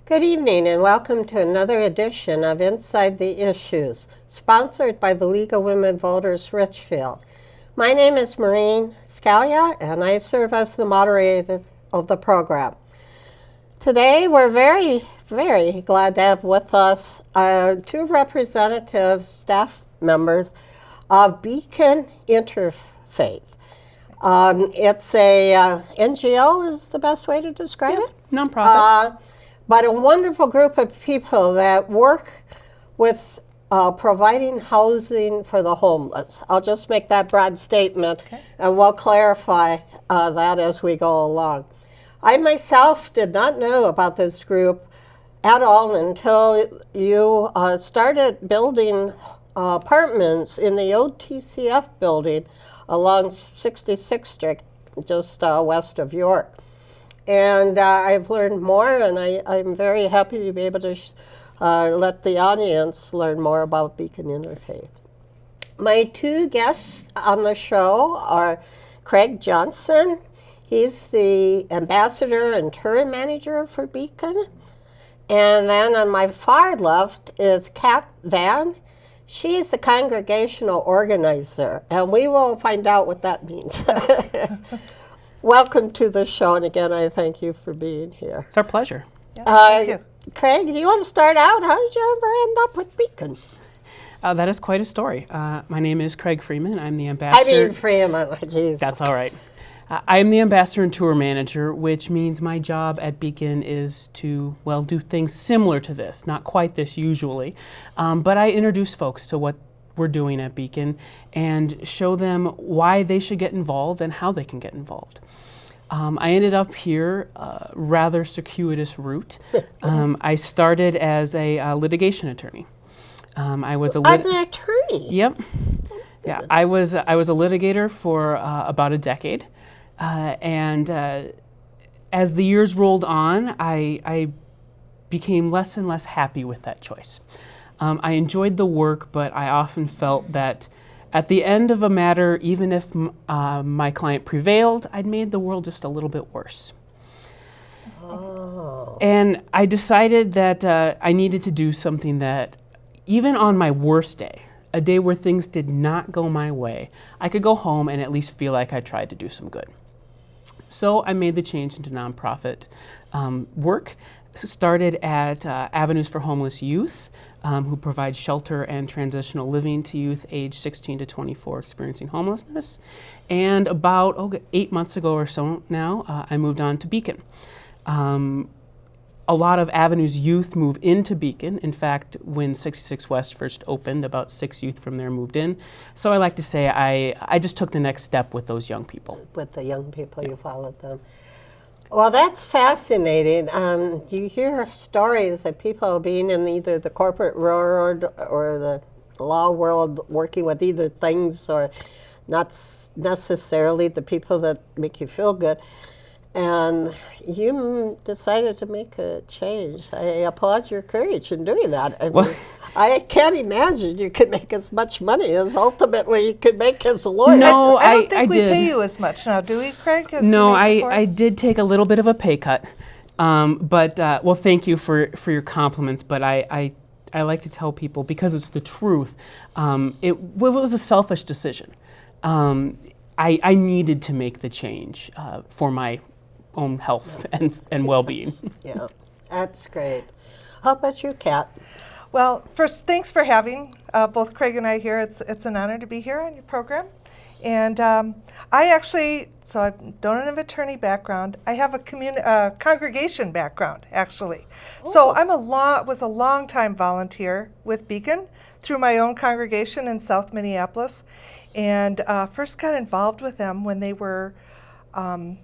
Good evening and welcome to another edition of Inside the Issues, sponsored by the League of Women Voters Richfield. My name is Maureen Scalia and I serve as the moderator of the program. Today we're very glad to have with us two representative staff members of Beacon Interfaith. It's a NGO is the best way to describe it? Nonprofit. But a wonderful group of people that work with providing housing for the homeless. I'll just make that broad statement, and we'll clarify that as we go along. I myself did not know about this group at all until you started building apartments in the old TCF building along 66th Street, just west of York. And I've learned more, and I'm very happy to be able to let the audience learn more about Beacon Interfaith. My two guests on the show are Craig Johnson. He's the ambassador and tour manager for Beacon. And then on my far left is Kat Van. She's the congregational organizer, and we will find out what that means. Welcome to the show, and again, I thank you for being here. It's our pleasure. Yeah, thank you. Craig, do you want to start out? How did you ever end up with Beacon? That is quite a story. My name is Craig Freeman. I'm the ambassador. I mean Freeman, jeez. That's all right. I am the ambassador and tour manager, which means my job at Beacon is to, well, do things similar to this, not quite this usually, but I introduce folks to what we're doing at Beacon and show them why they should get involved and how they can get involved. I ended up here a rather circuitous route. I started as a litigation attorney. I was an attorney? Yep. Yeah, I was a litigator for about a decade. And as the years rolled on, I became less and less happy with that choice. I enjoyed the work, but I often felt that at the end of a matter, even if my client prevailed, I'd made the world just a little bit worse. Oh. And I decided that I needed to do something that, even on my worst day, a day where things did not go my way, I could go home and at least feel like I tried to do some good. So I made the change into nonprofit work. Started at Avenues for Homeless Youth, who provide shelter and transitional living to youth aged 16 to 24 experiencing homelessness. And about 8 months ago or so now, I moved on to Beacon. A lot of Avenues youth move into Beacon. In fact, when 66 West first opened, about 6 youth from there moved in. So I like to say I just took the next step with those young people. With the young people, you followed them. Well, that's fascinating. You hear stories of people being in either the corporate world or the law world, working with either things or not necessarily the people that make you feel good. And you decided to make a change. I applaud your courage in doing that. I mean, I can't imagine you could make as much money as ultimately you could make as a lawyer. No, I don't think we did. pay you as much now, do we, Craig? No, I did take a little bit of a pay cut. But thank you for your compliments. But I like to tell people, because it's the truth, it was a selfish decision. I needed to make the change for my own health and well-being. Yeah, that's great. How about you, Kat? Well, first, thanks for having both Craig and I here. It's an honor to be here on your program. And I actually, so I don't have an attorney background. I have a congregation background, actually. Ooh. So was a long-time volunteer with Beacon through my own congregation in South Minneapolis, and first got involved with them when they were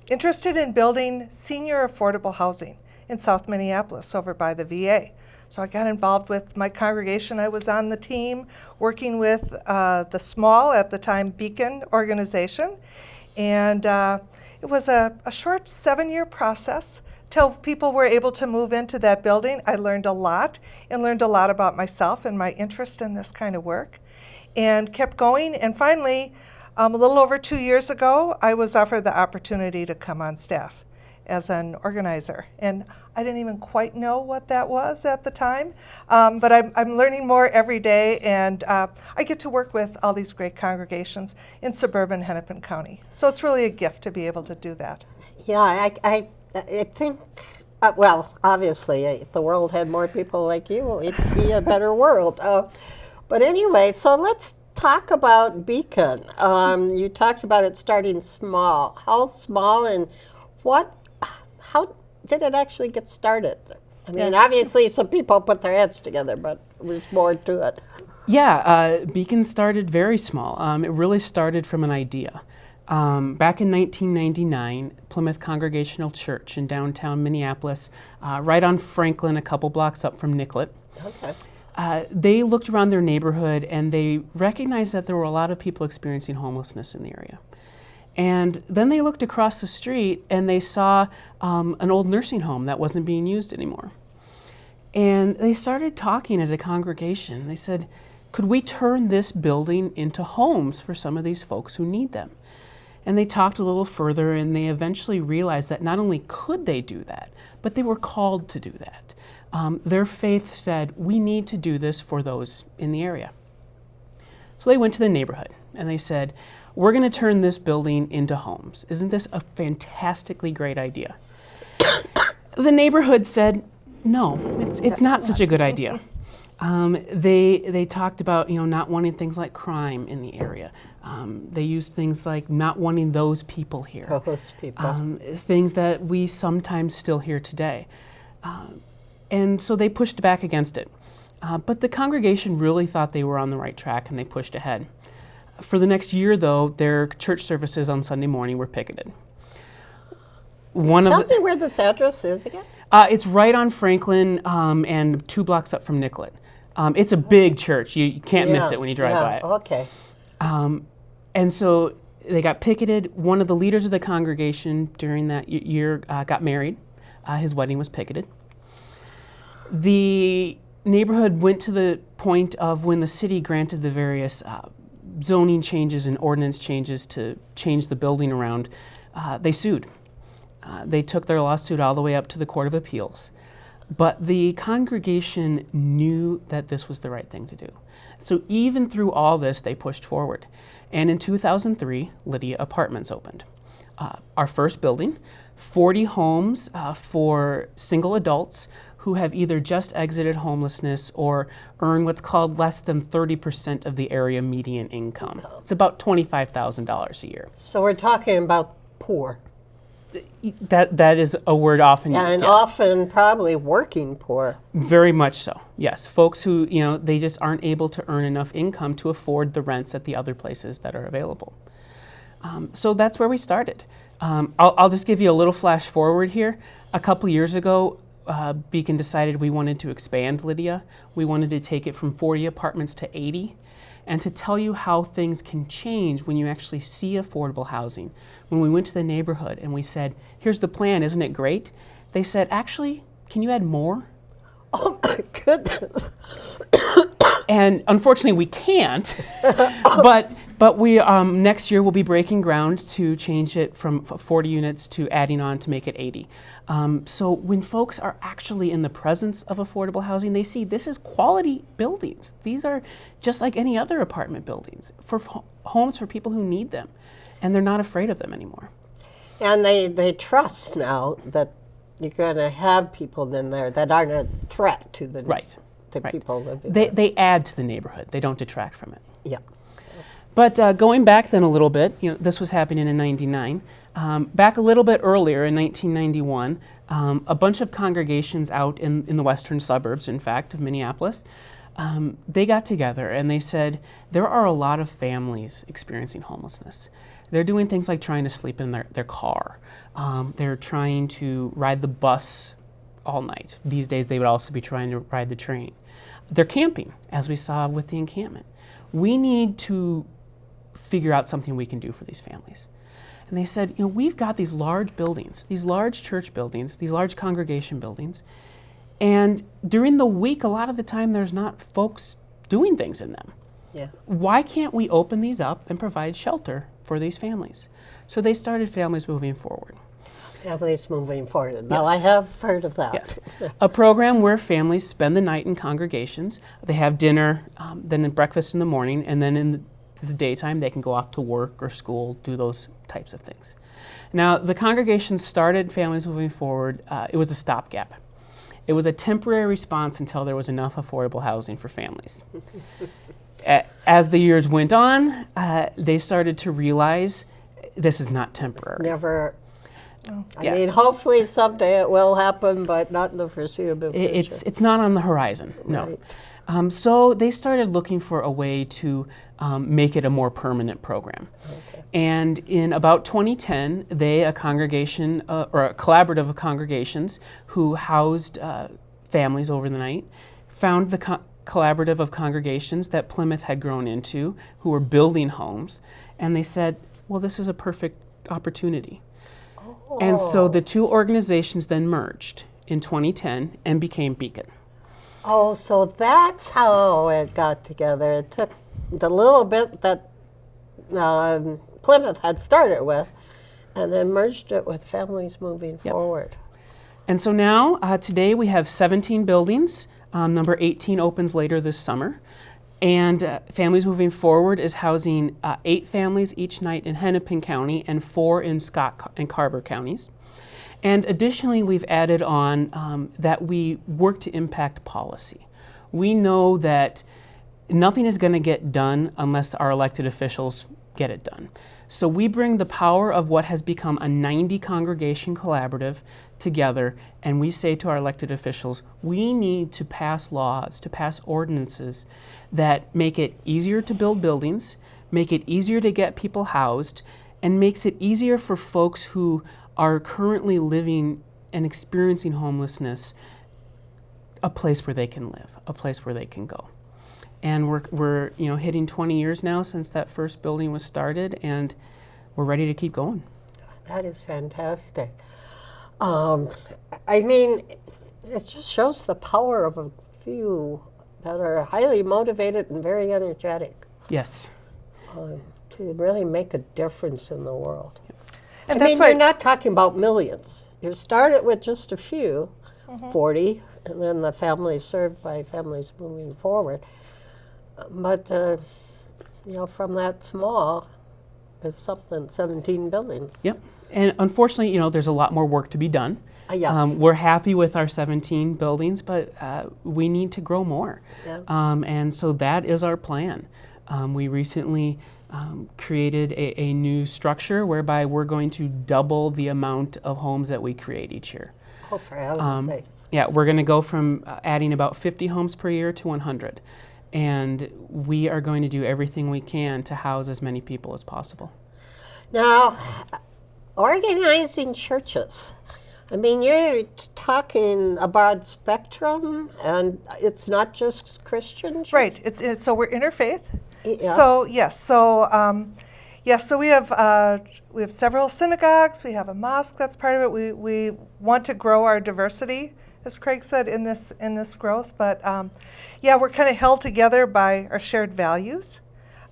interested in building senior affordable housing in South Minneapolis over by the VA. So I got involved with my congregation. I was on the team working with the small, at the time, Beacon organization. And it was a short 7-year process till people were able to move into that building. I learned a lot and learned a lot about myself and my interest in this kind of work, and kept going. And finally, a little over 2 years ago, I was offered the opportunity to come on staff. as an organizer. And I didn't even quite know what that was at the time, but I'm learning more every day, and I get to work with all these great congregations in suburban Hennepin County. So it's really a gift to be able to do that. Yeah, I think, well, obviously, if the world had more people like you, it'd be a better world. But anyway, so let's talk about Beacon. You talked about it starting small. How small, and how did it actually get started? I mean, obviously some people put their heads together, but there's more to it. Yeah, Beacon started very small. It really started from an idea. Back in 1999, Plymouth Congregational Church in downtown Minneapolis, right on Franklin, a couple blocks up from Nicollet. Okay. They looked around their neighborhood and they recognized that there were a lot of people experiencing homelessness in the area. And then they looked across the street and they saw an old nursing home that wasn't being used anymore. And they started talking as a congregation. They said, could we turn this building into homes for some of these folks who need them? And they talked a little further and they eventually realized that not only could they do that, but they were called to do that. Their faith said, we need to do this for those in the area. So they went to the neighborhood and they said, we're going to turn this building into homes. Isn't this a fantastically great idea? The neighborhood said, no, it's not such a good idea. They talked about not wanting things like crime in the area. They used things like not wanting those people here. Those people. Things that we sometimes still hear today. And so they pushed back against it. But the congregation really thought they were on the right track and they pushed ahead. For the next year, though, their church services on Sunday morning were picketed. Tell me where this address is again. It's right on Franklin and 2 blocks up from Nicollet. It's a big church. You can't miss it when you drive by it. Okay. And so they got picketed. One of the leaders of the congregation during that year got married. His wedding was picketed. The neighborhood went to the point of when the city granted the various zoning changes and ordinance changes to change the building around, they sued. They took their lawsuit all the way up to the Court of Appeals. But the congregation knew that this was the right thing to do. So even through all this, they pushed forward. And in 2003, Lydia Apartments opened. Our first building, 40 homes for single adults who have either just exited homelessness or earn what's called less than 30% of the area median income. It's about $25,000 a year. So we're talking about poor. That is a word often used. And often probably working poor. Very much so, yes. Folks who, they just aren't able to earn enough income to afford the rents at the other places that are available. So that's where we started. I'll just give you a little flash forward here. A couple years ago, Beacon decided we wanted to expand Lydia. We wanted to take it from 40 apartments to 80. And to tell you how things can change when you actually see affordable housing. When we went to the neighborhood and we said, here's the plan, isn't it great? They said, actually, can you add more? Oh my goodness. And unfortunately we can't, but we next year we'll be breaking ground to change it from 40 units to adding on to make it 80. So when folks are actually in the presence of affordable housing, they see this is quality buildings. These are just like any other apartment buildings for homes for people who need them, and they're not afraid of them anymore. And they trust now that you're going to have people in there that aren't a threat to the people living there. They add to the neighborhood. They don't detract from it. Yeah. But going back then a little bit, this was happening in '99. Back a little bit earlier in 1991, a bunch of congregations out in the western suburbs, in fact, of Minneapolis, they got together and they said, there are a lot of families experiencing homelessness. They're doing things like trying to sleep in their car. They're trying to ride the bus all night. These days they would also be trying to ride the train. They're camping, as we saw with the encampment. We need to figure out something we can do for these families. And they said, we've got these large buildings, these large church buildings, these large congregation buildings, and during the week, a lot of the time, there's not folks doing things in them. Yeah. Why can't we open these up and provide shelter for these families? So they started Families Moving Forward. Families moving forward. Now, Yes. I have heard of that. Yes. A program where families spend the night in congregations. They have dinner, then breakfast in the morning, and then in the daytime they can go off to work or school, do those types of things. Now, the congregation started Families Moving Forward. It was a stopgap. It was a temporary response until there was enough affordable housing for families. As the years went on, they started to realize this is not temporary. Never. I Yeah. mean, hopefully someday it will happen, but not in the foreseeable future. It's not on the horizon, no. Right. So they started looking for a way to make it a more permanent program. Okay. And in about 2010, they, a congregation, or a collaborative of congregations who housed families over the night, found the collaborative of congregations that Plymouth had grown into, who were building homes, and they said, well, this is a perfect opportunity. And so the two organizations then merged in 2010 and became Beacon. Oh, so that's how it got together. It took the little bit that Plymouth had started with and then merged it with Families Moving Forward. And so now, today we have 17 buildings. Number 18 opens later this summer. And Families Moving Forward is housing 8 families each night in Hennepin County and 4 in Scott and Carver counties. And additionally, we've added on that we work to impact policy. We know that nothing is going to get done unless our elected officials get it done. So we bring the power of what has become a 90 congregation collaborative together, and we say to our elected officials, we need to pass laws, to pass ordinances that make it easier to build buildings, make it easier to get people housed, and makes it easier for folks who are currently living and experiencing homelessness a place where they can live, a place where they can go. And we're hitting 20 years now since that first building was started, and we're ready to keep going. That is fantastic. I mean, it just shows the power of a few that are highly motivated and very energetic Yes. to really make a difference in the world. And I that's mean, why you're not talking about millions. You started with just a few, 40, and then the families served by Families Moving Forward. But, from that small is something, 17 buildings. Yep. And unfortunately, there's a lot more work to be done. Yes. We're happy with our 17 buildings, but we need to grow more. Yeah. And so that is our plan. We recently created a new structure whereby we're going to double the amount of homes that we create each year. Oh, for heaven's sakes. Yeah, we're going to go from adding about 50 homes per year to 100. And we are going to do everything we can to house as many people as possible. Now, organizing churches. I mean, you're talking a broad spectrum, and it's not just Christian church. right. It's so we're interfaith. Yeah. So yes. So we have several synagogues. We have a mosque. That's part of it. We want to grow our diversity, as Craig said, in this growth. But we're kind of held together by our shared values.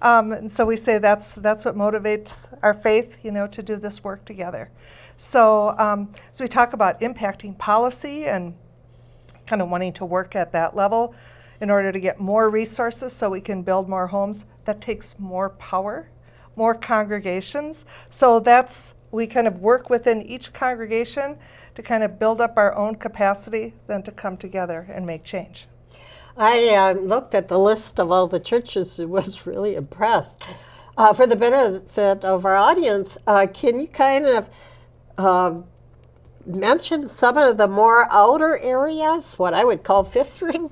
And so we say that's what motivates our faith, to do this work together. So we talk about impacting policy and kind of wanting to work at that level in order to get more resources so we can build more homes. That takes more power, more congregations. So we kind of work within each congregation to kind of build up our own capacity, then to come together and make change. I looked at the list of all the churches and was really impressed. For the benefit of our audience, can you kind of mention some of the more outer areas, what I would call fifth ring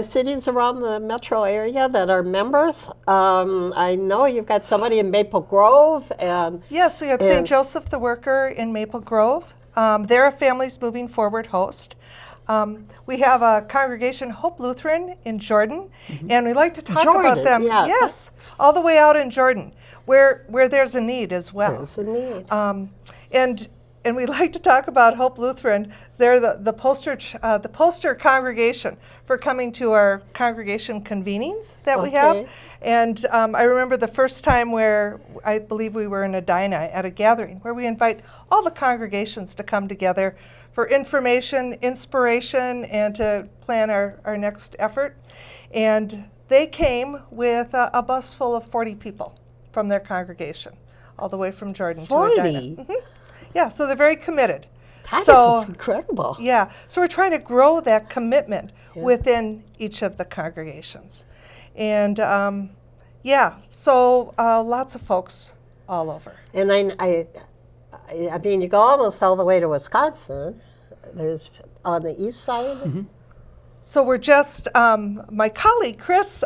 cities around the metro area that are members? I know you've got somebody in Maple Grove. Yes, we had St. Joseph the Worker in Maple Grove. They're a Families Moving Forward host. We have a congregation, Hope Lutheran, in Jordan, and we like to talk about them. Yeah. Yes, all the way out in Jordan, where there's a need as well. There's a need. And and we like to talk about Hope Lutheran. They're the poster congregation for coming to our congregation convenings that we have. Okay. And I remember the first time where I believe we were in Edina at a gathering where we invite all the congregations to come together for information, inspiration, and to plan our next effort. And they came with a bus full of 40 people from their congregation, all the way from Jordan 40? to Edina. Mhm. Yeah, so they're very committed. That So is incredible. yeah, so we're trying to grow that commitment within each of the congregations. And so lots of folks all over. And I mean, you go almost all the way to Wisconsin. There's on the east side. Mm-hmm. So we're just, my colleague Chris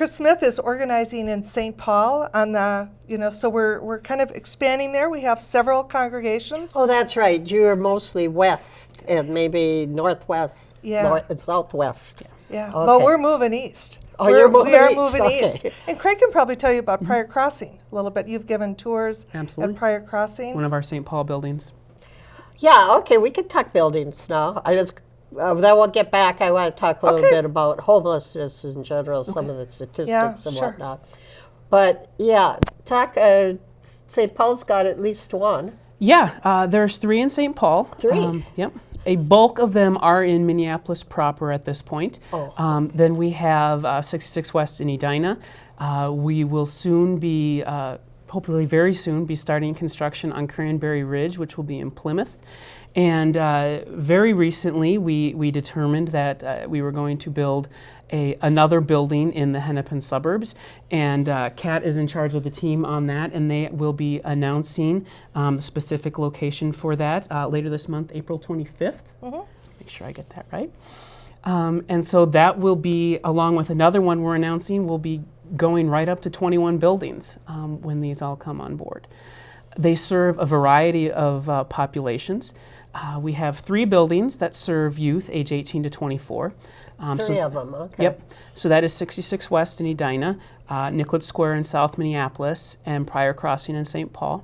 Smith is organizing in St. Paul on the, so we're kind of expanding there. We have several congregations. Oh, that's right. You're mostly west and maybe northwest, Yeah. and southwest. Yeah, Okay. but we're moving east. Oh, you're moving we are east, moving okay. east. And Craig can probably tell you about Prior Crossing a little bit. You've given tours Absolutely. at Prior Crossing. One of our St. Paul buildings. Yeah, okay, we can talk buildings now. Then we'll get back. I want to talk a little Okay. bit about homelessness in general, some of the statistics Yeah, and sure. whatnot. But yeah, St. Paul's got at least one. Yeah, there's 3 in St. Paul. 3? Yep. A bulk of them are in Minneapolis proper at this point. Oh. Then we have 66 West in Edina. We will soon be, hopefully very soon, be starting construction on Cranberry Ridge, which will be in Plymouth. And very recently, we determined that we were going to build another building in the Hennepin suburbs. And Kat is in charge of the team on that, and they will be announcing the specific location for that later this month, April 25th. Mm-hmm. Make sure I get that right. And so that will be, along with another one we're announcing, will be going right up to 21 buildings when these all come on board. They serve a variety of populations. We have 3 buildings that serve youth age 18 to 24. 3 of them, okay. Yep. So that is 66 West in Edina, Nicollet Square in South Minneapolis, and Prior Crossing in St. Paul.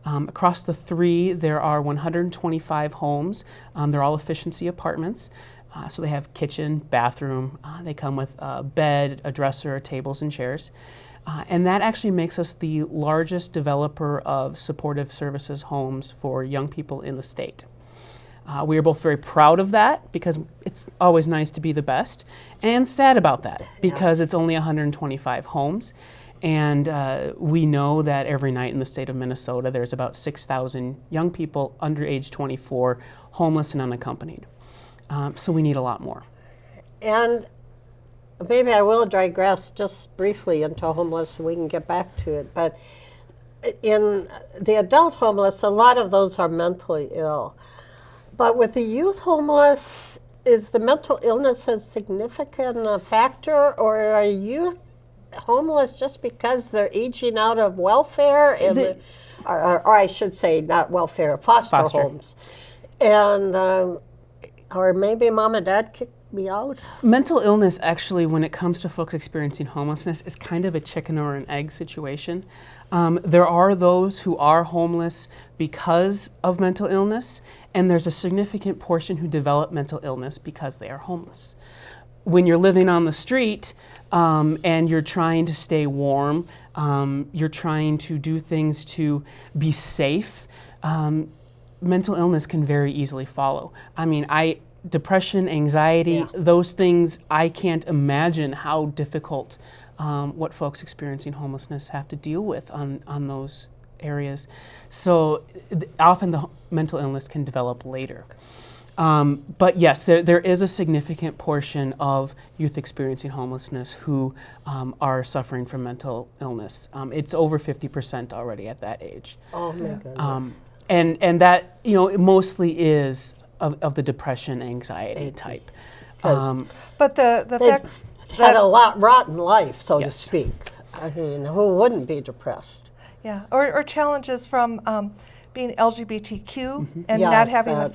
Across the 3, there are 125 homes. They're all efficiency apartments. So they have kitchen, bathroom. They come with a bed, a dresser, tables, and chairs. And that actually makes us the largest developer of supportive services homes for young people in the state. We are both very proud of that because it's always nice to be the best, and sad about that because it's only 125 homes. And we know that every night in the state of Minnesota there's about 6,000 young people under age 24 homeless and unaccompanied. So we need a lot more. And maybe I will digress just briefly into homeless so we can get back to it. But in the adult homeless, a lot of those are mentally ill. But with the youth homeless, is the mental illness a significant factor, or are youth homeless just because they're aging out of welfare, and or I should say not welfare, foster homes? And or maybe mom and dad kicked me out? Mental illness, actually, when it comes to folks experiencing homelessness, is kind of a chicken or an egg situation. There are those who are homeless because of mental illness, and there's a significant portion who develop mental illness because they are homeless. When you're living on the street and you're trying to stay warm, you're trying to do things to be safe, mental illness can very easily follow. I mean, depression, anxiety, those things, I can't imagine how difficult what folks experiencing homelessness have to deal with on those areas. So often the mental illness can develop later. But yes, there is a significant portion of youth experiencing homelessness who are suffering from mental illness. It's over 50% already at that age. Oh my goodness. And that, it mostly is of the depression, anxiety type. But the They've fact had that a rotten life, so to Yes. speak. I mean, who wouldn't be depressed? yeah, or challenges from being LGBTQ and Yes, not having that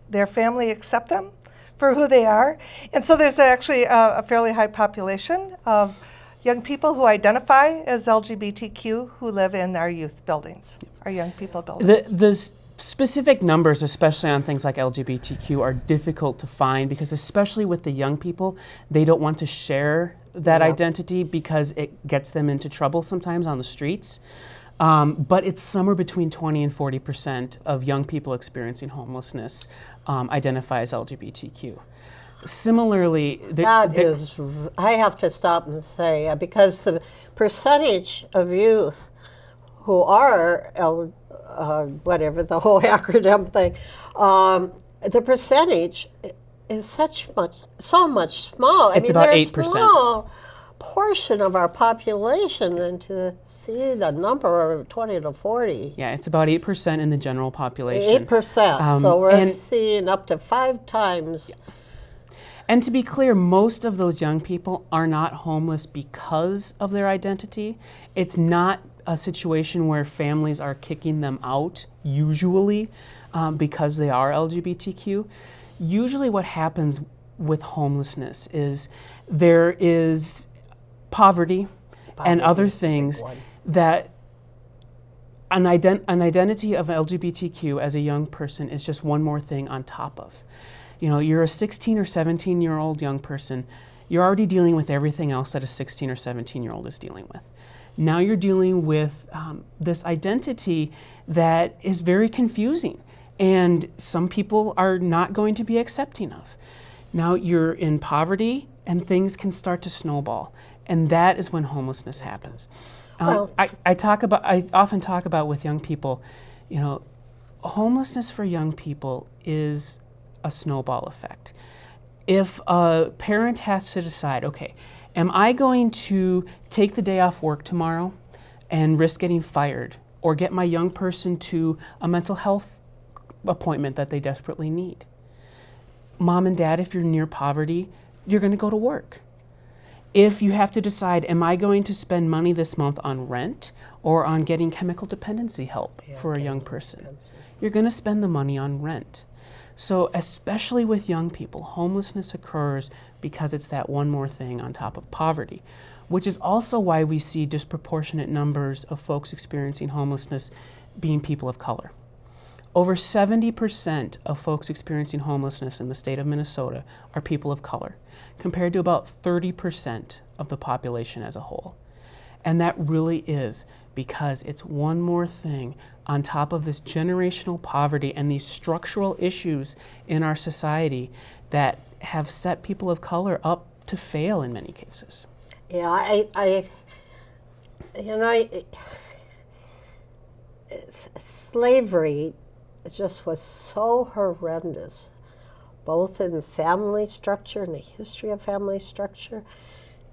their family accept them for who they are. And so there's actually a fairly high population of young people who identify as LGBTQ who live in our youth buildings, our young people buildings. specific numbers, especially on things like LGBTQ, are difficult to find because, especially with the young people, they don't want to share that identity because it gets them into trouble sometimes on the streets. But it's somewhere between 20 and 40% of young people experiencing homelessness identify as LGBTQ. Similarly, I have to stop and say, because the percentage of youth who are whatever the whole acronym thing, the percentage is so much small. It's about 8%. Small portion of our population, and to see the number of 20 to 40. Yeah, it's about 8% in the general population. 8%. So we're seeing up to 5 times. And to be clear, most of those young people are not homeless because of their identity. It's not a situation where families are kicking them out, usually, because they are LGBTQ. Usually what happens with homelessness is there is poverty and other things that an identity of LGBTQ as a young person is just one more thing on top of. You know, you're a 16 or 17-year-old young person, you're already dealing with everything else that a 16 or 17-year-old is dealing with. Now you're dealing with this identity that is very confusing and some people are not going to be accepting of. Now you're in poverty and things can start to snowball, and that is when homelessness happens. I often talk about with young people, you know, homelessness for young people is a snowball effect. If a parent has to decide, okay, am I going to take the day off work tomorrow and risk getting fired, or get my young person to a mental health appointment that they desperately need? Mom and dad, if you're near poverty, you're going to go to work. If you have to decide, am I going to spend money this month on rent or on getting chemical dependency help for a young person, you're going to spend the money on rent. So especially with young people, homelessness occurs because it's that one more thing on top of poverty, which is also why we see disproportionate numbers of folks experiencing homelessness being people of color. Over 70% of folks experiencing homelessness in the state of Minnesota are people of color, compared to about 30% of the population as a whole. And that really is because it's one more thing on top of this generational poverty and these structural issues in our society that have set people of color up to fail in many cases. Yeah, slavery just was so horrendous, both in family structure and the history of family structure,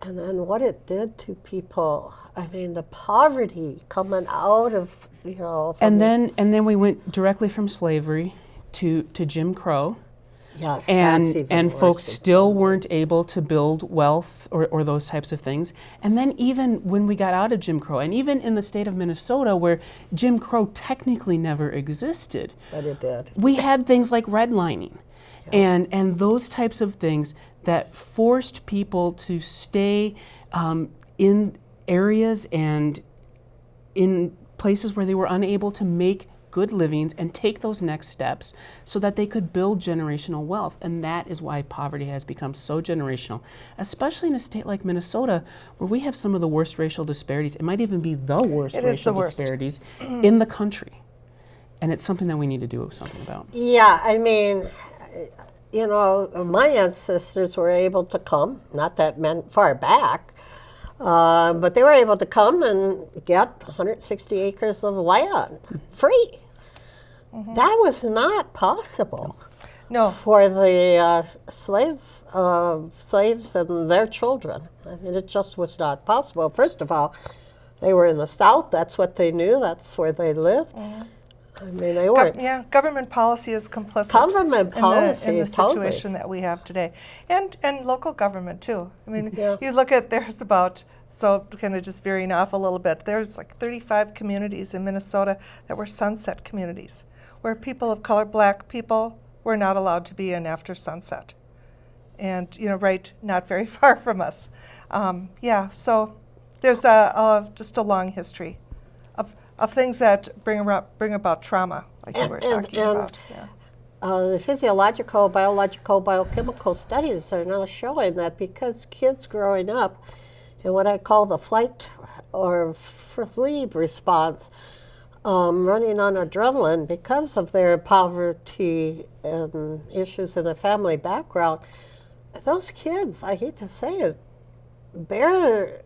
and then what it did to people. I mean, the poverty coming out of, you know. And then we went directly from slavery to Jim Crow. Yes, and folks still weren't able to build wealth or those types of things. And then even when we got out of Jim Crow, and even in the state of Minnesota where Jim Crow technically never existed, but it did. We had things like redlining and those types of things that forced people to stay in areas and in places where they were unable to make good livings and take those next steps so that they could build generational wealth. And that is why poverty has become so generational, especially in a state like Minnesota where we have some of the worst racial disparities. It might even be the worst racial disparities in the country. And it's something that we need to do something about. Yeah, I mean, you know, my ancestors were able to come, not that meant far back, but they were able to come and get 160 acres of land free. Mm-hmm. That was not possible for the slaves and their children. I mean, it just was not possible. First of all, they were in the South. That's what they knew. That's where they lived. Mm-hmm. I mean, they weren't. Government policy is complicit in the situation that we have today. And local government, too. I mean, you look at, there's about, so kind of just veering off a little bit, there's like 35 communities in Minnesota that were sunset communities, where people of color, black people, were not allowed to be in after sunset. And, you know, right, not very far from us. So there's just a long history of things that bring about trauma like you were And- talking and- about. Yeah. The physiological, biological, biochemical studies are now showing that because kids growing up in what I call the flight or flee response, running on adrenaline because of their poverty and issues in the family background, those kids, I hate to say it, bear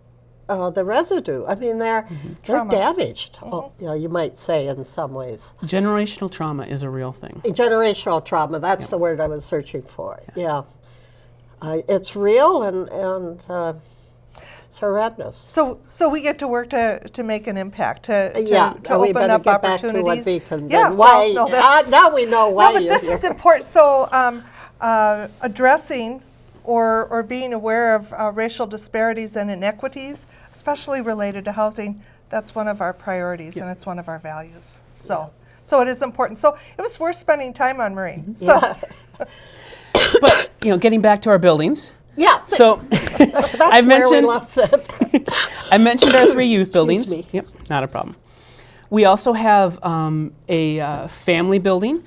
the residue. I mean, they're Trauma. damaged, you might say, in some ways. Generational trauma is a real thing. Generational trauma, that's the word I was searching for. Yeah. It's real and it's horrendous. So we get to work to make an impact, to we open better up get back to what opportunities. Beacon Yeah, did. Why? well, no, that's- Now we know why No, but you're this is here. important. So addressing or being aware of racial disparities and inequities, especially related to housing, that's one of our priorities and it's one of our values. So it is important. So it was worth spending time on, Marie. So But getting back to our buildings. Yeah. So That's I where we mentioned left it. I mentioned our 3 youth buildings. me. Yep, not a problem. We also have a family building,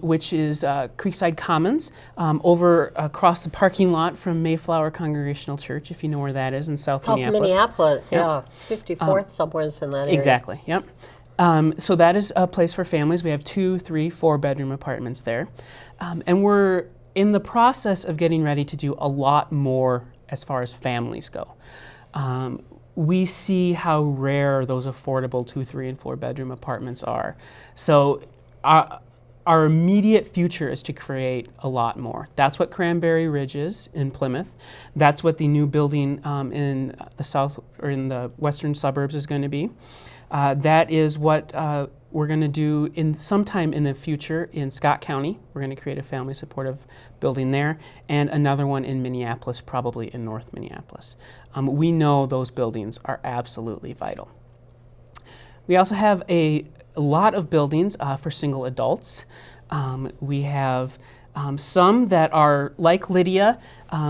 which is Creekside Commons, over across the parking lot from Mayflower Congregational Church, if you know where that is in South South Minneapolis. Minneapolis, Yep. yeah. 54th somewhere's in that area. Exactly, yep. So that is a place for families. We have 2, 3, 4-bedroom apartments there. And we're in the process of getting ready to do a lot more as far as families go. We see how rare those affordable 2, 3, and 4-bedroom apartments are. So our immediate future is to create a lot more. That's what Cranberry Ridge is in Plymouth. That's what the new building in the south or in the western suburbs is going to be. That is what we're going to do in sometime in the future in Scott County. We're going to create a family supportive building there, and another one in Minneapolis, probably in North Minneapolis. We know those buildings are absolutely vital. We also have a lot of buildings for single adults. We have some that are like Lydia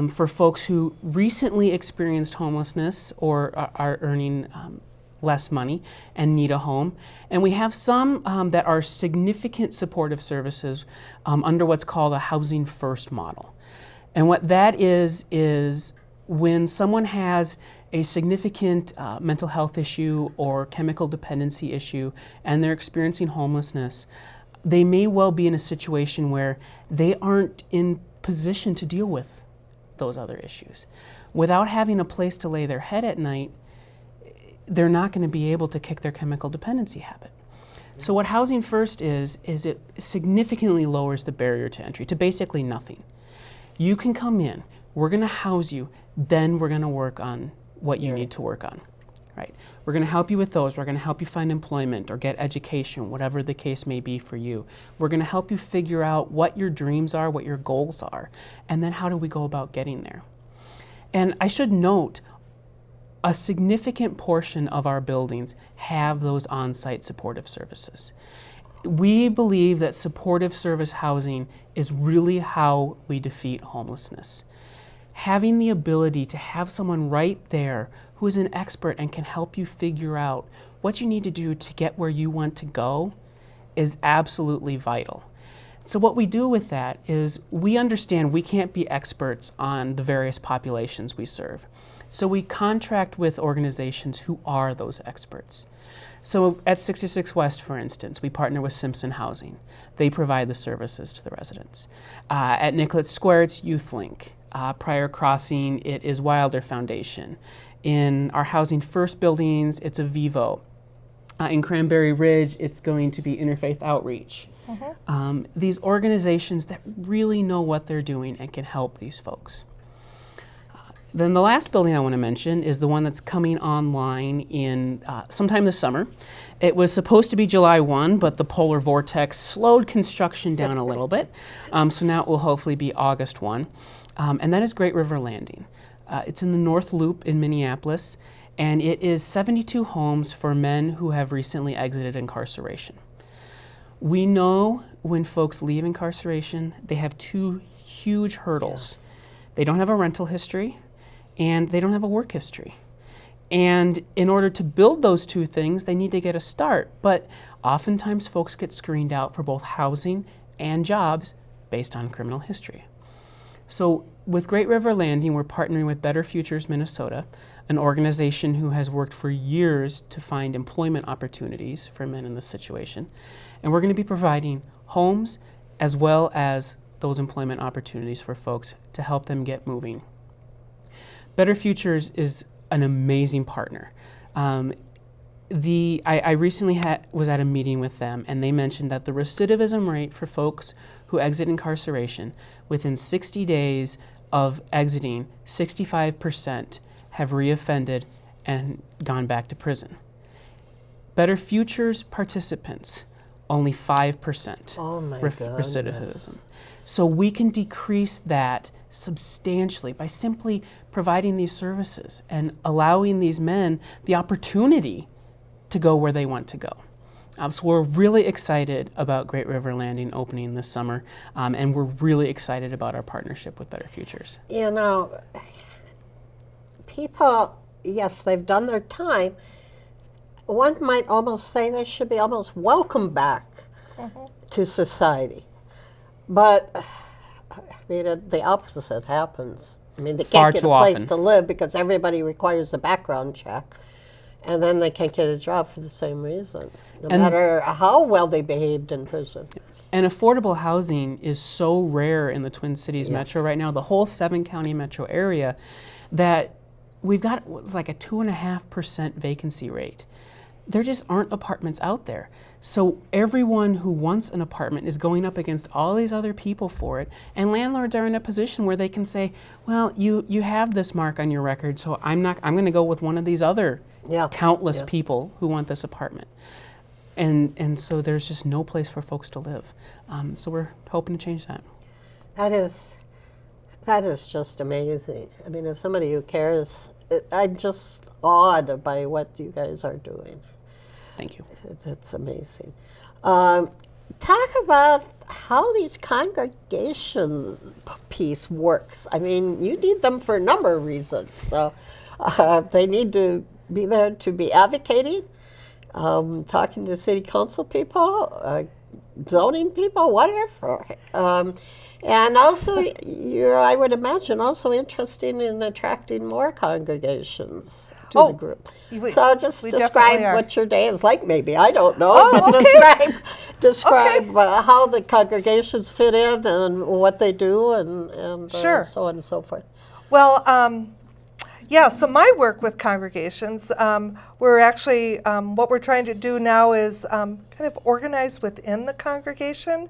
for folks who recently experienced homelessness or are earning less money and need a home. And we have some that are significant supportive services under what's called a Housing First model. And what that is when someone has a significant mental health issue or chemical dependency issue and they're experiencing homelessness, they may well be in a situation where they aren't in position to deal with those other issues. Without having a place to lay their head at night, they're not going to be able to kick their chemical dependency habit. So what Housing First is it significantly lowers the barrier to entry to basically nothing. You can come in, we're going to house you, then we're going to work on what you need to work on. Right? We're going to help you with those. We're going to help you find employment or get education, whatever the case may be for you. We're going to help you figure out what your dreams are, what your goals are, and then how do we go about getting there. And I should note, a significant portion of our buildings have those on-site supportive services. We believe that supportive service housing is really how we defeat homelessness. Having the ability to have someone right there who is an expert and can help you figure out what you need to do to get where you want to go is absolutely vital. So what we do with that is we understand we can't be experts on the various populations we serve. So we contract with organizations who are those experts. So at 66 West, for instance, we partner with Simpson Housing. They provide the services to the residents. At Nicollet Square, it's YouthLink. Prior Crossing, it is Wilder Foundation. In our Housing First buildings, it's a Vivo. In Cranberry Ridge, it's going to be Interfaith Outreach. These organizations that really know what they're doing and can help these folks. Then the last building I want to mention is the one that's coming online in sometime this summer. It was supposed to be July 1, but the polar vortex slowed construction down a little bit. So now it will hopefully be August 1. And that is Great River Landing. It's in the North Loop in Minneapolis, and it is 72 homes for men who have recently exited incarceration. We know when folks leave incarceration, they have 2 huge hurdles. They don't have a rental history, and they don't have a work history. And in order to build those two things, they need to get a start. But oftentimes folks get screened out for both housing and jobs based on criminal history. So with Great River Landing, we're partnering with Better Futures Minnesota, an organization who has worked for years to find employment opportunities for men in this situation. And we're going to be providing homes as well as those employment opportunities for folks to help them get moving. Better Futures is an amazing partner. I recently was at a meeting with them, and they mentioned that the recidivism rate for folks who exit incarceration within 60 days of exiting, 65% have reoffended and gone back to prison. Better Futures participants, only 5% Oh my recidivism. goodness. So we can decrease that substantially by simply providing these services and allowing these men the opportunity to go where they want to go. So we're really excited about Great River Landing opening this summer, and we're really excited about our partnership with Better Futures. You know, people, yes, they've done their time. One might almost say they should be almost welcomed back to society. But, I mean, the opposite happens. I mean, they Far can't get too a place often. to live because everybody requires a background check. And then they can't get a job for the same reason, no And- matter how well they behaved in prison. And affordable housing is so rare in the Twin Cities metro right now, the whole 7-county metro area, that we've got like a 2.5% vacancy rate. There just aren't apartments out there. So everyone who wants an apartment is going up against all these other people for it, and landlords are in a position where they can say, well, you have this mark on your record, so I'm going to go with one of these other countless people who want this apartment. And so there's just no place for folks to live. So we're hoping to change that. That is just amazing. I mean, as somebody who cares, I'm just awed by what you guys are doing. Thank you. It's amazing. Talk about how these congregation piece works. I mean, you need them for a number of reasons. So they need to be there to be advocating, talking to city council people, zoning people, whatever. And also, you're, I would imagine, also interested in attracting more congregations to the group. So just describe what your day is like, maybe. I don't know, but describe how the congregations fit in and what they do and so on and so forth. Well, yeah, so my work with congregations, we're actually, what we're trying to do now is kind of organize within the congregation,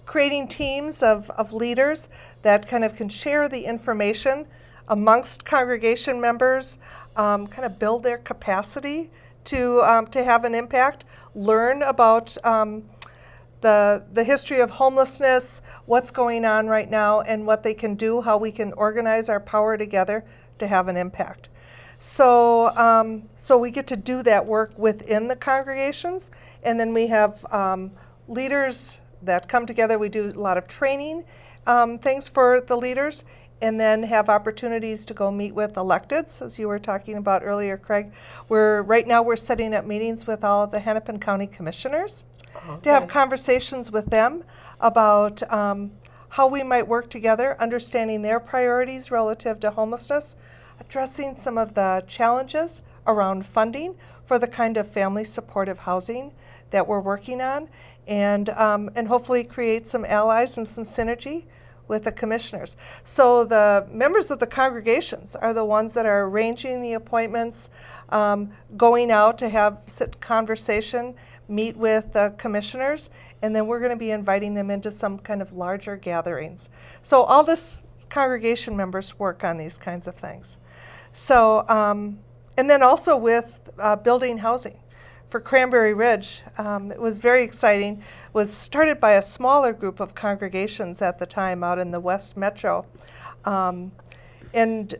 creating teams of leaders that kind of can share the information amongst congregation members, kind of build their capacity to have an impact, learn about the history of homelessness, what's going on right now, and what they can do, how we can organize our power together to have an impact. So, so we get to do that work within the congregations, and then we have leaders that come together. We do a lot of training things for the leaders, and then have opportunities to go meet with electeds, as you were talking about earlier, Craig. Right now we're setting up meetings with all of the Hennepin County commissioners to have conversations with them about how we might work together, understanding their priorities relative to homelessness, addressing some of the challenges around funding for the kind of family supportive housing that we're working on, and hopefully create some allies and some synergy with the commissioners. So the members of the congregations are the ones that are arranging the appointments, going out to have conversation, meet with the commissioners, and then we're going to be inviting them into some kind of larger gatherings. So all this congregation members work on these kinds of things. So, and then also with building housing. For Cranberry Ridge, it was very exciting. It was started by a smaller group of congregations at the time out in the West Metro. And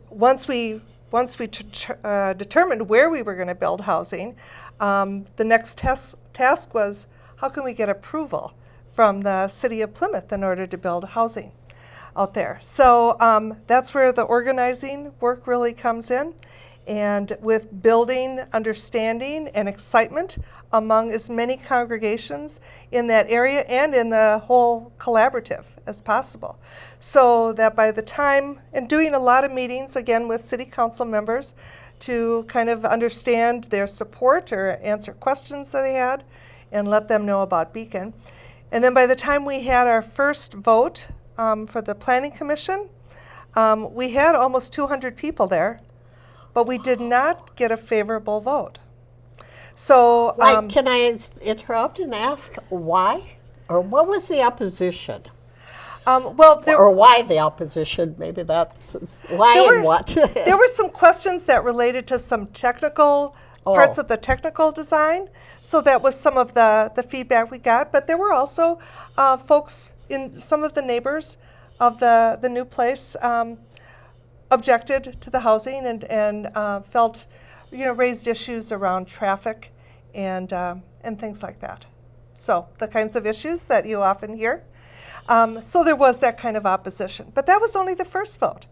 once we determined where we were going to build housing, the next task was, how can we get approval from the city of Plymouth in order to build housing out there? So that's where the organizing work really comes in. and with building understanding and excitement among as many congregations in that area and in the whole collaborative as possible. So that by the time, and doing a lot of meetings again with city council members to kind of understand their support or answer questions that they had and let them know about Beacon. And then by the time we had our first vote for the Planning Commission, we had almost 200 people there, but we did not get a favorable vote. So, Can I interrupt and ask why? Or what was the opposition? well, Or why the opposition? Maybe that's why and what. there were some questions that related to some technical parts of the technical design. So that was some of the feedback we got. But there were also folks in some of the neighbors of the new place objected to the housing and felt, raised issues around traffic and things like that. So the kinds of issues that you often hear. So there was that kind of opposition, but that was only the first vote.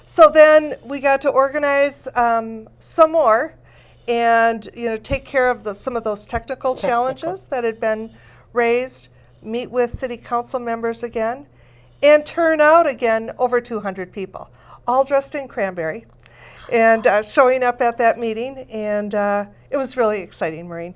So then we got to organize some more and take care of some of those technical challenges that had been raised, meet with city council members again, and turn out again over 200 people, all dressed in Cranberry, and showing up at that meeting, and it was really exciting, Maureen.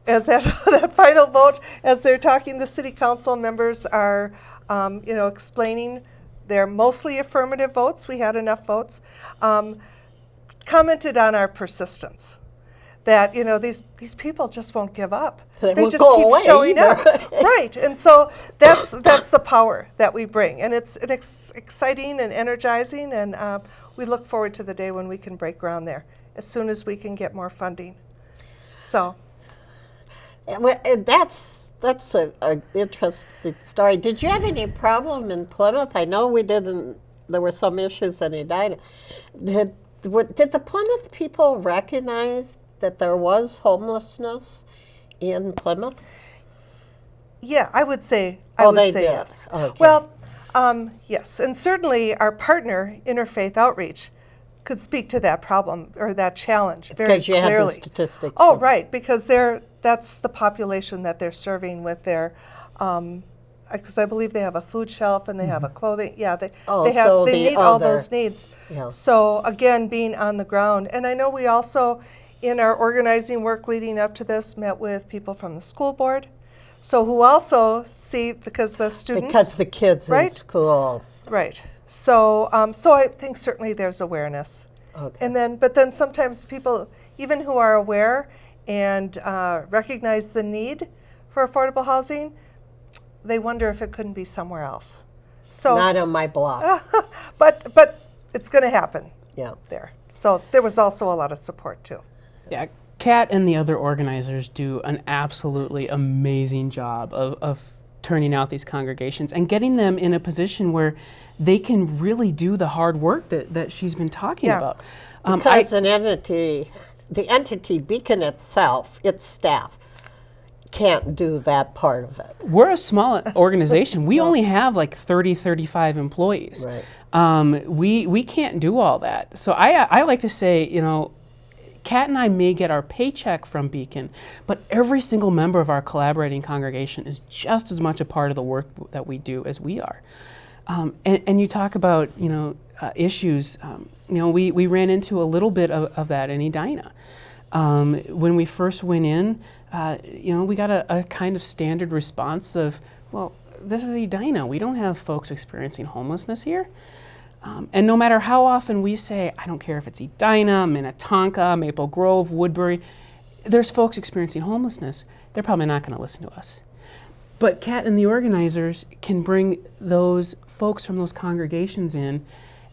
As that final vote, as they're talking, the city council members are, explaining their mostly affirmative votes. We had enough votes. Commented on our persistence. That these people just won't give up. They won't just go keep away showing either. up, right? And so that's the power that we bring, and it's exciting and energizing. And we look forward to the day when we can break ground there as soon as we can get more funding. So. And that's an interesting story. Did you have any problem in Plymouth? I know we didn't. There were some issues in Edina. Did the Plymouth people recognize that there was homelessness in Plymouth? Yeah, I would say. They did. Yes. Okay. Well, yes, and certainly our partner, Interfaith Outreach, could speak to that problem or that challenge very because you clearly. have the statistics. Oh, right, because that's the population that they're serving with their. Because I believe they have a food shelf and they have a clothing. Yeah, they meet all those needs. Yeah. So again, being on the ground, and I know we also, in our organizing work leading up to this, met with people from the school board, so who also see because the kids in school. Right. So so I think certainly there's awareness. Okay. But then sometimes people, even who are aware and recognize the need for affordable housing, they wonder if it couldn't be somewhere else. So not on my block. but it's going to happen. Yeah. There. So there was also a lot of support too. Yeah, Kat and the other organizers do an absolutely amazing job of turning out these congregations and getting them in a position where they can really do the hard work that she's been talking about. Because the entity Beacon itself, its staff, can't do that part of it. We're a small organization. We only have like 30, 35 employees. Right. We can't do all that. So I like to say, Kat and I may get our paycheck from Beacon, but every single member of our collaborating congregation is just as much a part of the work that we do as we are. And you talk about, issues. We ran into a little bit of that in Edina. When we first went in, we got a kind of standard response of, well, this is Edina. We don't have folks experiencing homelessness here. And no matter how often we say, I don't care if it's Edina, Minnetonka, Maple Grove, Woodbury, there's folks experiencing homelessness, they're probably not going to listen to us. But Kat and the organizers can bring those folks from those congregations in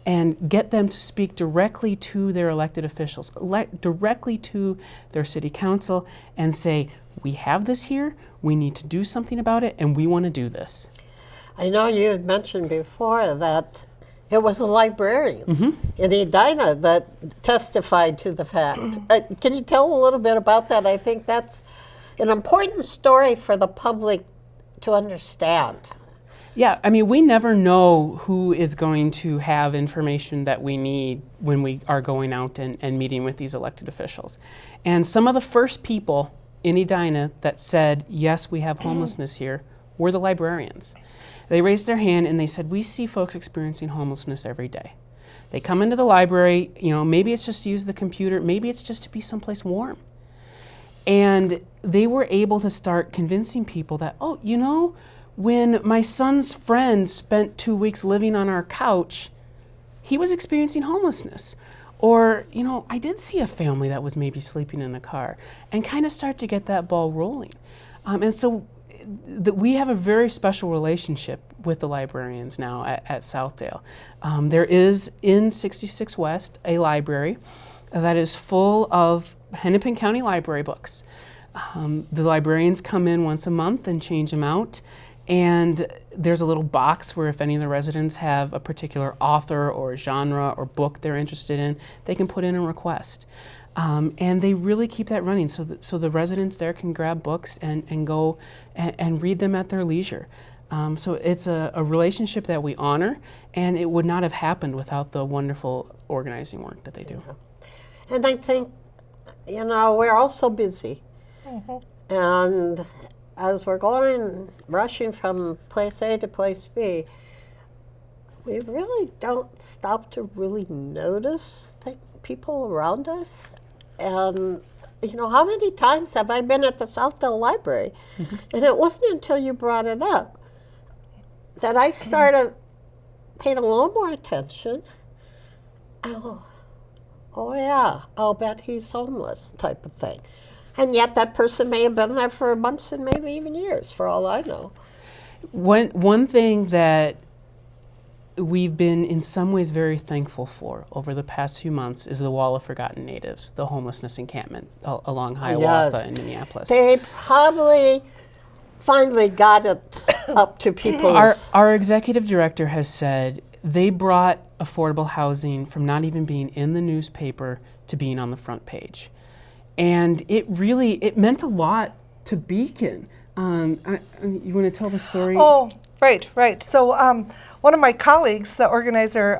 and get them to speak directly to their elected officials, directly to their city council, and say, we have this here, we need to do something about it, and we want to do this. I know you had mentioned before that it was the librarians in Edina that testified to the fact. Can you tell a little bit about that? I think that's an important story for the public to understand. Yeah, I mean, we never know who is going to have information that we need when we are going out and meeting with these elected officials. And some of the first people in Edina that said, yes, we have homelessness here, were the librarians. They raised their hand and they said, we see folks experiencing homelessness every day. They come into the library, you know, maybe it's just to use the computer, maybe it's just to be someplace warm. And they were able to start convincing people that, oh, you know, when my son's friend spent 2 weeks living on our couch, he was experiencing homelessness. Or, you know, I did see a family that was maybe sleeping in a car, and kind of start to get that ball rolling. And so we have a very special relationship with the librarians now at Southdale. There is in 66 West a library that is full of Hennepin County Library books. The librarians come in once a month and change them out. And there's a little box where if any of the residents have a particular author or genre or book they're interested in, they can put in a request. And they really keep that running so the residents there can grab books and go and read them at their leisure. So it's a relationship that we honor, and it would not have happened without the wonderful organizing work that they do. Yeah. And I think, you know, we're all so busy. And as we're rushing from place A to place B, we really don't stop to really notice people around us. And, you know, how many times have I been at the Southdale Library? And it wasn't until you brought it up that I started paying a little more attention. Oh yeah, I'll bet he's homeless type of thing. And yet that person may have been there for months and maybe even years, for all I know. One thing that we've been in some ways very thankful for over the past few months is the Wall of Forgotten Natives, the homelessness encampment along Hiawatha in Minneapolis. They probably finally got it up to people's... Our executive director has said they brought affordable housing from not even being in the newspaper to being on the front page. And it meant a lot to Beacon. You want to tell the story? Oh, right. So one of my colleagues, the organizer,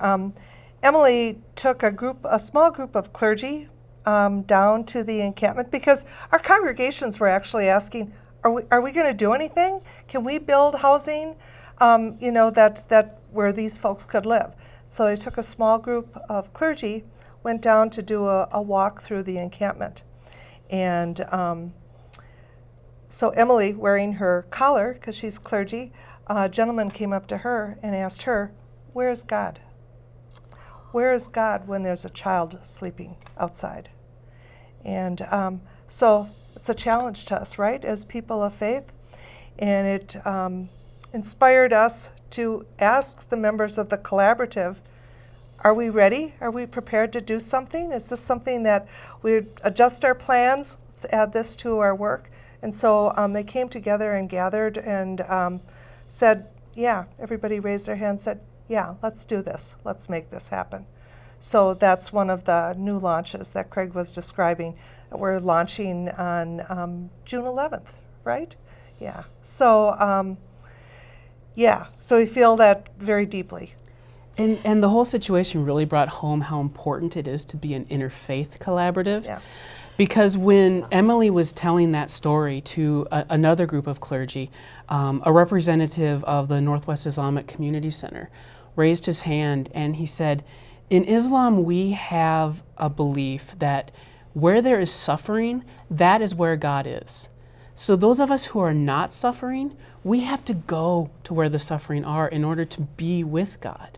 Emily, took a small group of clergy down to the encampment because our congregations were actually asking, are we going to do anything? Can we build housing, that where these folks could live? So they took a small group of clergy, went down to do a walk through the encampment. And so Emily, wearing her collar, because she's clergy, a gentleman came up to her and asked her, where is God? Where is God when there's a child sleeping outside? And so it's a challenge to us, right, as people of faith. And it inspired us to ask the members of the collaborative, are we ready? Are we prepared to do something? Is this something that we adjust our plans? Let's add this to our work. And so they came together and gathered and said, yeah, everybody raised their hand and said, yeah, let's do this. Let's make this happen. So that's one of the new launches that Craig was describing. We're launching on June 11th, right? Yeah. So, so we feel that very deeply. And the whole situation really brought home how important it is to be an interfaith collaborative. Yeah. Because when Emily was telling that story to another group of clergy, a representative of the Northwest Islamic Community Center raised his hand and he said, in Islam we have a belief that where there is suffering, that is where God is. So those of us who are not suffering, we have to go to where the suffering are in order to be with God.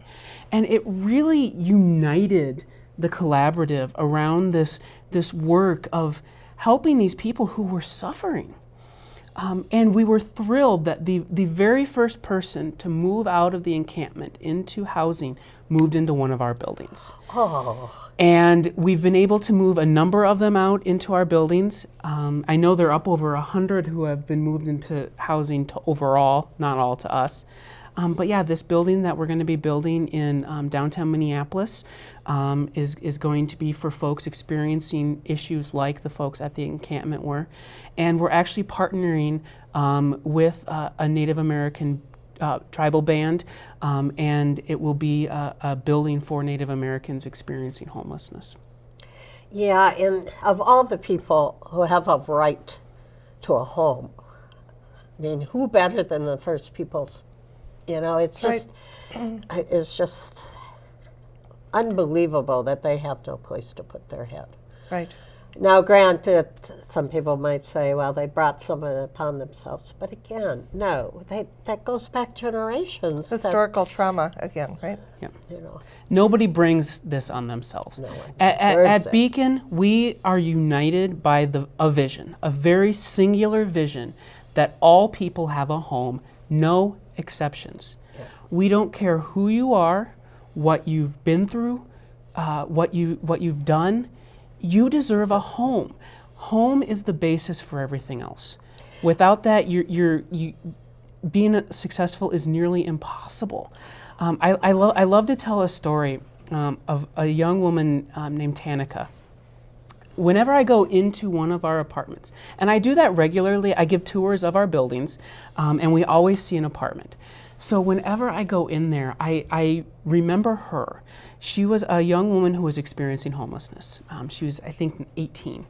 And it really united the collaborative around this work of helping these people who were suffering. And we were thrilled that the very first person to move out of the encampment into housing moved into one of our buildings. Oh. And we've been able to move a number of them out into our buildings. I know they're up over 100 who have been moved into housing to overall, not all to us. But yeah, this building that we're going to be building in downtown Minneapolis is going to be for folks experiencing issues like the folks at the encampment were. And we're actually partnering with a Native American tribal band, and it will be a building for Native Americans experiencing homelessness. Yeah, and of all the people who have a right to a home, I mean, who better than the First Peoples? You know, it's just, it's just unbelievable that they have no place to put their head. Right. Now, granted, some people might say, well, they brought some of it upon themselves. But again, no, that goes back generations. Historical trauma again, right? Yeah. You know, Nobody brings this on themselves. No one At deserves it. Beacon, we are united by a vision, a very singular vision that all people have a home, no exceptions. Yeah. We don't care who you are, what you've been through, what you've done. You deserve a home. Home is the basis for everything else. Without that, being successful is nearly impossible. I love to tell a story of a young woman named Tanika. Whenever I go into one of our apartments, and I do that regularly, I give tours of our buildings, and we always see an apartment. So whenever I go in there, I remember her. She was a young woman who was experiencing homelessness. She was, I think, 18.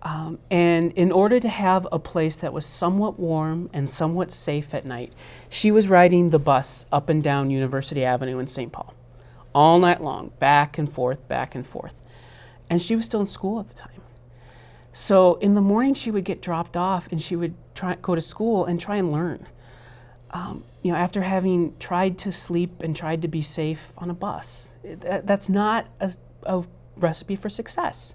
And in order to have a place that was somewhat warm and somewhat safe at night, she was riding the bus up and down University Avenue in St. Paul all night long, back and forth, back and forth. And she was still in school at the time. So in the morning, she would get dropped off and she would go to school and try and learn. After having tried to sleep and tried to be safe on a bus. That's not a recipe for success.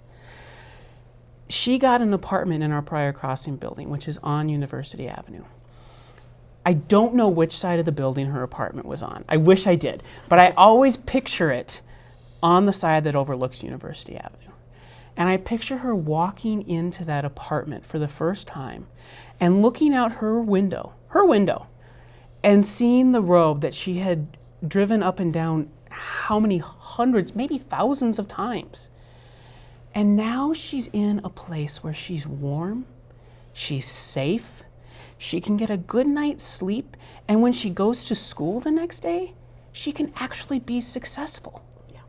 She got an apartment in our Prior Crossing building, which is on University Avenue. I don't know which side of the building her apartment was on. I wish I did, but I always picture it on the side that overlooks University Avenue. And I picture her walking into that apartment for the first time and looking out her window, and seeing the road that she had driven up and down how many hundreds, maybe thousands of times. And now she's in a place where she's warm, she's safe, she can get a good night's sleep, and when she goes to school the next day, she can actually be successful. Yeah.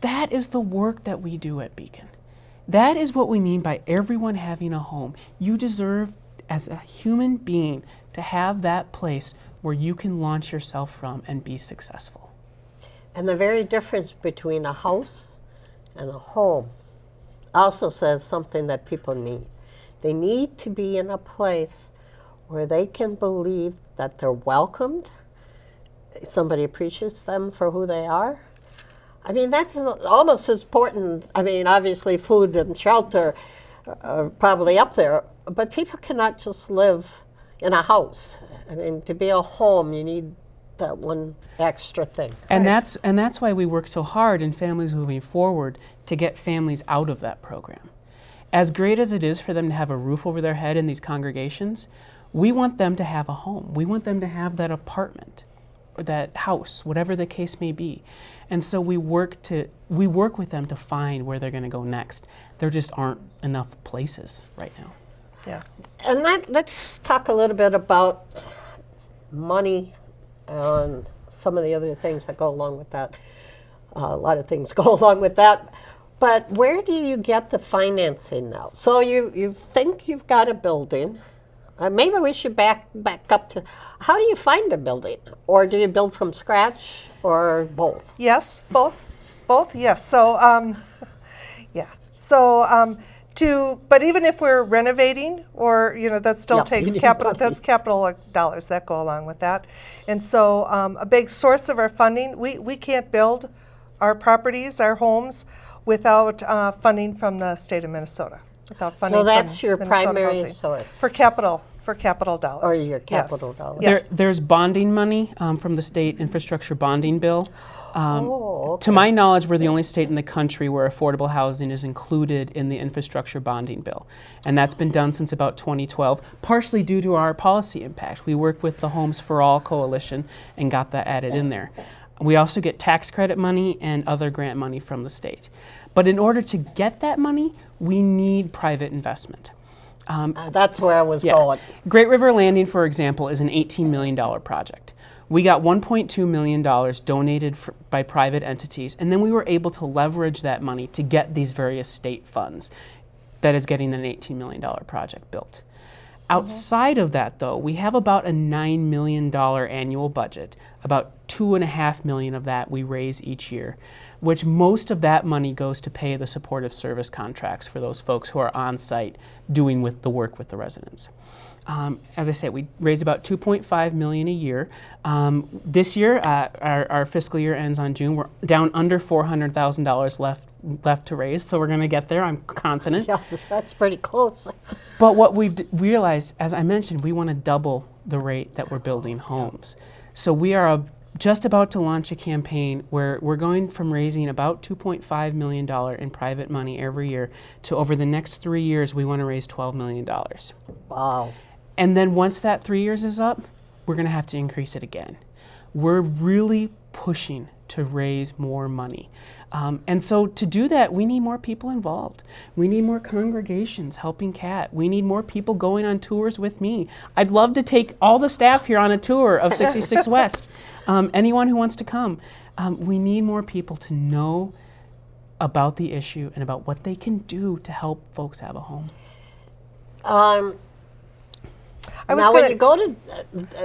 That is the work that we do at Beacon. That is what we mean by everyone having a home. You deserve, as a human being, to have that place where you can launch yourself from and be successful. And the very difference between a house and a home also says something that people need. They need to be in a place where they can believe that they're welcomed, somebody appreciates them for who they are. I mean, that's almost as important. I mean, obviously food and shelter are probably up there, but people cannot just live in a house. I mean, to be a home, you need that one extra thing. And that's why we work so hard in Families Moving Forward to get families out of that program. As great as it is for them to have a roof over their head in these congregations, we want them to have a home. We want them to have that apartment or that house, whatever the case may be. And so we work with them to find where they're going to go next. There just aren't enough places right now. Yeah. And let's talk a little bit about money and some of the other things that go along with that. A lot of things go along with that. But where do you get the financing now? So you think you've got a building. Maybe we should back up to, how do you find a building? Or do you build from scratch, or both? Yes, both, yes. So, yeah. So, but even if we're renovating, or that still takes capital. Money. That's capital dollars that go along with that. And so, a big source of our funding, we can't build our properties, our homes, without funding from the state of Minnesota. Without funding So that's from your Minnesota primary Housing. source. For capital dollars. Or your capital Yes. dollars. Yeah. There's bonding money from the state infrastructure bonding bill. Okay. To my knowledge, we're the only state in the country where affordable housing is included in the infrastructure bonding bill. And that's been done since about 2012, partially due to our policy impact. We worked with the Homes for All Coalition and got that added in there. We also get tax credit money and other grant money from the state. But in order to get that money, we need private investment. That's where I was going. Great River Landing, for example, is an $18 million project. We got $1.2 million donated by private entities, and then we were able to leverage that money to get these various state funds that is getting an $18 million project built. Outside of that, though, we have about a $9 million annual budget. About $2.5 million of that we raise each year, which most of that money goes to pay the supportive service contracts for those folks who are on site doing the work with the residents. As I said, we raise about $2.5 million a year. This year, our fiscal year ends on June. We're down under $400,000 left to raise, so we're going to get there. I'm confident. Yes, that's pretty close. But what we've realized, as I mentioned, we want to double the rate that we're building homes. So we are just about to launch a campaign where we're going from raising about $2.5 million in private money every year to over the next 3 years, we want to raise $12 million. Wow. And then once that 3 years is up, we're going to have to increase it again. We're really pushing to raise more money. And so to do that, we need more people involved. We need more congregations helping Kat. We need more people going on tours with me. I'd love to take all the staff here on a tour of 66 West. Anyone who wants to come. We need more people to know about the issue and about what they can do to help folks have a home. When you go to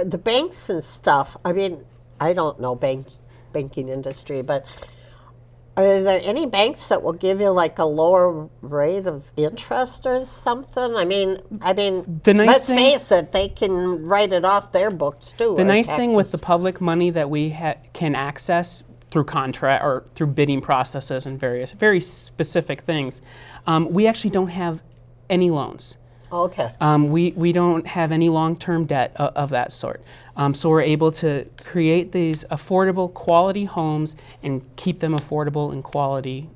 the banks and stuff, I mean, I don't know banking industry, but are there any banks that will give you like a lower rate of interest or something? I mean, let's face it, they can write it off their books too. The nice thing with the public money that we can access through contract or through bidding processes and various very specific things, we actually don't have any loans. Okay. We don't have any long-term debt of that sort. So we're able to create these affordable, quality homes and keep them affordable and quality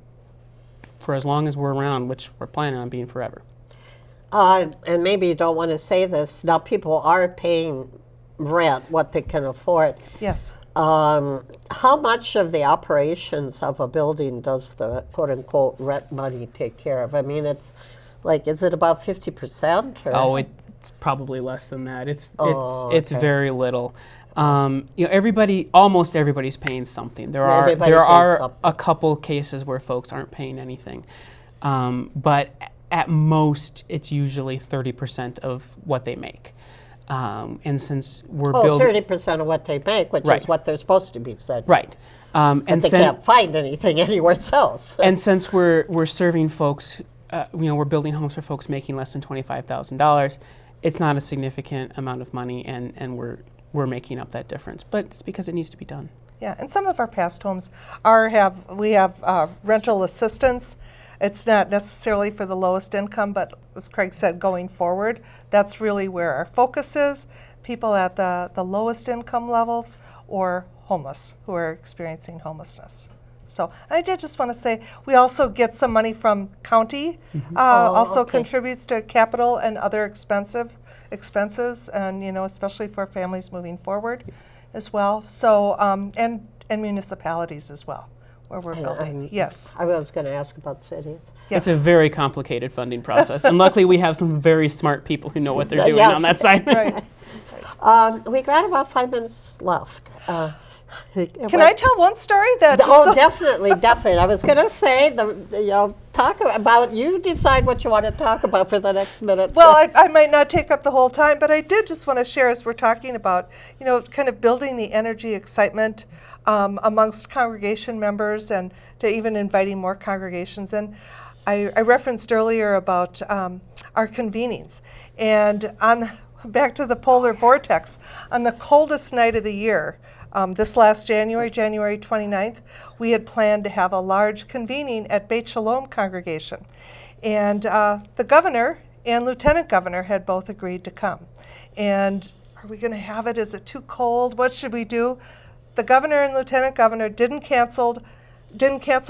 for as long as we're around, which we're planning on being forever. And maybe you don't want to say this. Now people are paying rent, what they can afford. Yes. How much of the operations of a building does the quote-unquote rent money take care of? I mean, it's like, is it about 50%? Oh, it's probably less than that. It's okay. very little. Almost everybody's paying something. There are a couple cases where folks aren't paying anything, but at most it's usually 30% of what they make. And since we're building 30% of what they make, which right. is what they're supposed to be said. Right. And they can't find anything anywhere else. And since we're serving folks. We're building homes for folks making less than $25,000. It's not a significant amount of money, and we're making up that difference. But it's because it needs to be done. Yeah, and some of our past homes we have rental assistance. It's not necessarily for the lowest income, but as Craig said, going forward, that's really where our focus is. People at the lowest income levels or homeless who are experiencing homelessness. So I did just want to say we also get some money from county, contributes to capital and other expenses, and especially for families moving forward as well. So and municipalities as well, where we're building. Yes. I was going to ask about cities. It's Yes. a very complicated funding process, and luckily we have some very smart people who know what they're doing on that side. Right. We got about 5 minutes left. Can I tell one story that? Definitely. I was going to say, talk about. You decide what you want to talk about for the next minute. Well, I might not take up the whole time, but I did just want to share as we're talking about, kind of building the energy, excitement amongst congregation members, and to even inviting more congregations. And I referenced earlier about our convenings, and back to the polar vortex, on the coldest night of the year. This last January 29th, we had planned to have a large convening at Beit Shalom congregation. And the governor and lieutenant governor had both agreed to come. And are we going to have it? Is it too cold? What should we do? The governor and lieutenant governor didn't cancel,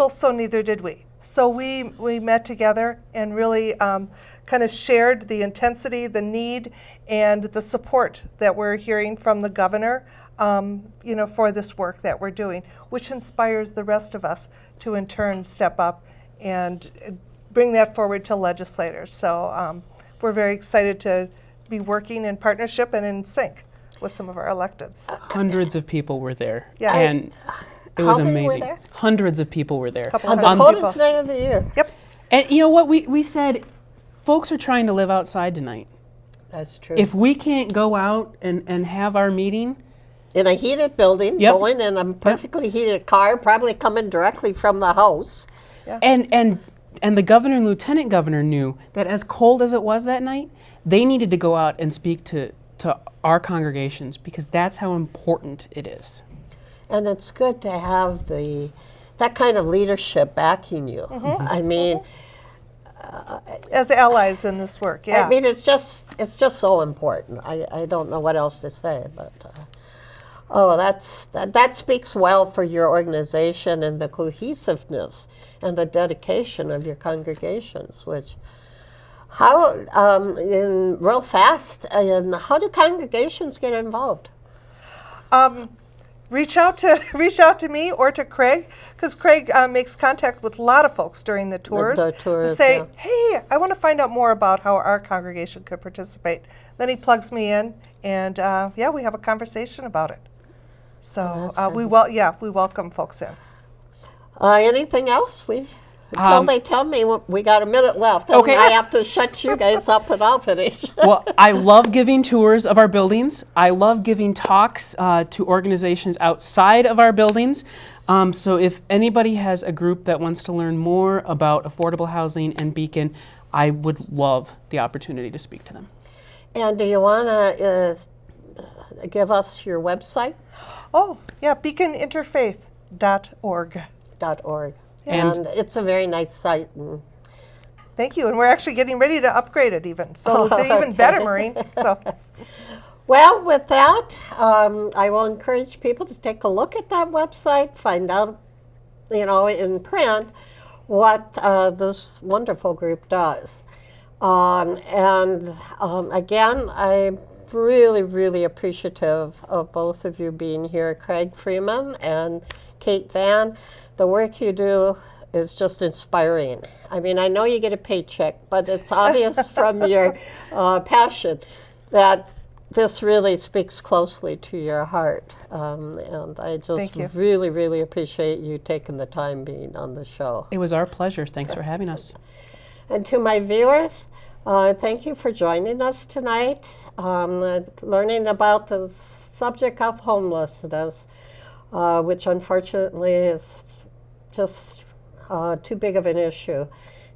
so neither did we. So we met together and really kind of shared the intensity, the need, and the support that we're hearing from the governor for this work that we're doing, which inspires the rest of us to in turn step up and bring that forward to legislators. So we're very excited to be working in partnership and in sync with some of our electeds. Hundreds of people were there. Yeah. And it was How many were amazing. there? Hundreds of people were there. Couple On the hundred coldest people. night of the year. Yep. And you know what? We said, folks are trying to live outside tonight. That's true. If we can't go out and have our meeting, In a heated building, Yep. going in a perfectly heated car, probably coming directly from the house. and the governor and lieutenant governor knew that as cold as it was that night, they needed to go out and speak to our congregations because that's how important it is. And it's good to have that kind of leadership backing you. I mean, As allies in this work, yeah. I mean, it's just so important. I don't know what else to say, but that speaks well for your organization and the cohesiveness and the dedication of your congregations. Which, in real fast, and how do congregations get involved? Reach out to me or to Craig, because Craig makes contact with a lot of folks during the tours. The tours, to say, yeah. hey, I want to find out more about how our congregation could participate. Then he plugs me in, and we have a conversation about it. So we welcome folks in. Anything else? Until they tell me we got a minute left, and Okay. I have to shut you guys up and I'll finish. Well, I love giving tours of our buildings. I love giving talks to organizations outside of our buildings. So if anybody has a group that wants to learn more about affordable housing and Beacon, I would love the opportunity to speak to them. And do you want to give us your website? Oh, yeah, beaconinterfaith.org. .org. And- And it's a very nice site. And Thank you, and we're actually getting ready to upgrade it even, so Oh, even okay. better, Maureen. So, well, with that, I will encourage people to take a look at that website, find out, in print, what this wonderful group does. Again, I'm really, really appreciative of both of you being here, Craig Freeman and Kate Van. The work you do is just inspiring. I mean, I know you get a paycheck, but it's obvious from your passion that this really speaks closely to your heart. And I just Thank you. really, really appreciate you taking the time being on the show. It was our pleasure. Thanks for having us. And to my viewers, thank you for joining us tonight, learning about the subject of homelessness, which unfortunately is just too big of an issue.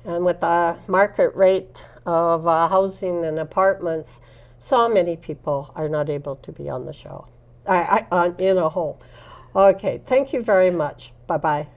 And with the market rate of housing and apartments, so many people are not able to be on the show, in a home. Okay, thank you very much. Bye-bye.